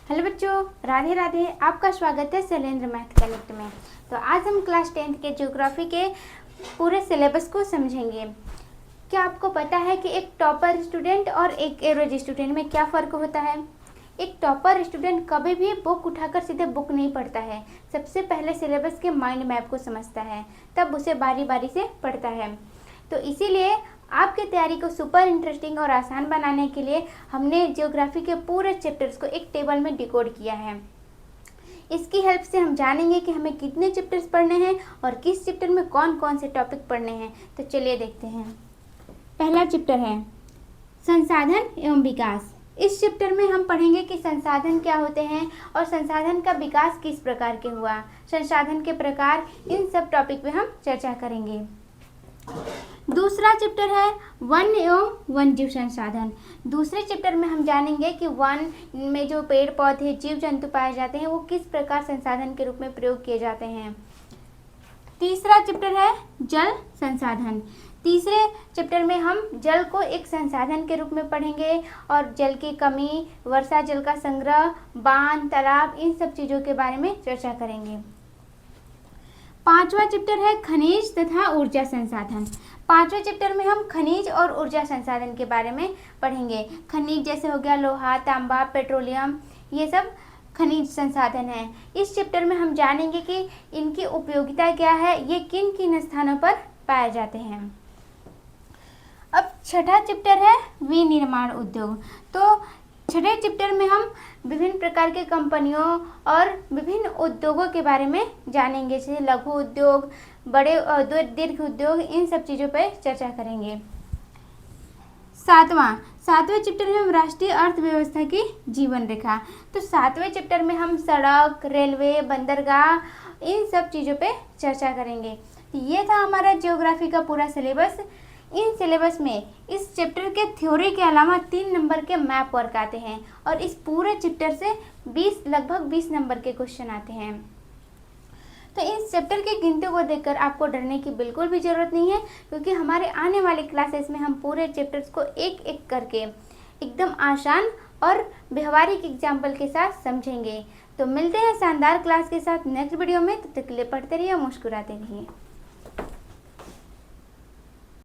Hello बच्चों, राधे राधे। आपका स्वागत है शैलेंद्र मैथ कनेक्ट में। तो आज हम क्लास 10th के ज्योग्राफी के पूरे सिलेबस को समझेंगे। क्या आपको पता है कि एक टॉपर स्टूडेंट और एक एवरेज स्टूडेंट में क्या फ़र्क होता है? एक टॉपर स्टूडेंट कभी भी बुक उठाकर सीधे बुक नहीं पढ़ता है। सबसे पहले सिलेबस के माइंड मैप को समझता है, तब उसे बारी बारी से पढ़ता है। तो इसीलिए आपकी तैयारी को सुपर इंटरेस्टिंग और आसान बनाने के लिए हमने ज्योग्राफी के पूरे चैप्टर्स को एक टेबल में डिकोड किया है। इसकी हेल्प से हम जानेंगे कि हमें कितने चैप्टर्स पढ़ने हैं और किस चैप्टर में कौन कौन से टॉपिक पढ़ने हैं। तो चलिए देखते हैं। पहला चैप्टर है संसाधन एवं विकास। इस चैप्टर में हम पढ़ेंगे कि संसाधन क्या होते हैं और संसाधन का विकास किस प्रकार के हुआ, संसाधन के प्रकार, इन सब टॉपिक पे हम चर्चा करेंगे। दूसरा चैप्टर है वन एवं वन्यजीव संसाधन। दूसरे चैप्टर में हम जानेंगे कि वन में जो पेड़ पौधे जीव जंतु पाए जाते हैं वो किस प्रकार संसाधन के रूप में प्रयोग किए जाते हैं। तीसरा चैप्टर है जल संसाधन। तीसरे चैप्टर में हम जल को एक संसाधन के रूप में पढ़ेंगे और जल की कमी, वर्षा जल का संग्रह, बांध, तालाब, इन सब चीज़ों के बारे में चर्चा करेंगे। पांचवा चैप्टर है खनिज तथा ऊर्जा संसाधन। पांचवें चैप्टर में हम खनिज और ऊर्जा संसाधन के बारे में पढ़ेंगे। खनिज जैसे हो गया लोहा, तांबा, पेट्रोलियम, ये सब खनिज संसाधन हैं। इस चैप्टर में हम जानेंगे कि इनकी उपयोगिता क्या है, ये किन किन स्थानों पर पाए जाते हैं। अब छठा चैप्टर है विनिर्माण उद्योग। तो छठे चैप्टर में हम विभिन्न प्रकार के कंपनियों और विभिन्न उद्योगों के बारे में जानेंगे, जैसे लघु उद्योग, बड़े दीर्घ उद्योग, इन सब चीज़ों पर चर्चा करेंगे। सातवें चैप्टर में हम राष्ट्रीय अर्थव्यवस्था की जीवन रेखा। तो सातवें चैप्टर में हम सड़क, रेलवे, बंदरगाह, इन सब चीज़ों पे चर्चा करेंगे। ये था हमारा ज्योग्राफी का पूरा सिलेबस। इन सिलेबस में इस चैप्टर के थ्योरी के अलावा 3 नंबर के मैप वर्क आते हैं और इस पूरे चैप्टर से लगभग 20 नंबर के क्वेश्चन आते हैं। तो इस चैप्टर के गिनती को देखकर आपको डरने की बिल्कुल भी ज़रूरत नहीं है, क्योंकि हमारे आने वाली क्लासेस में हम पूरे चैप्टर्स को एक एक करके एकदम आसान और व्यवहारिक एग्जाम्पल के साथ समझेंगे। तो मिलते हैं शानदार क्लास के साथ नेक्स्ट वीडियो में। तब तक के लिए पढ़ते रहिए, मुस्कुराते रहिए।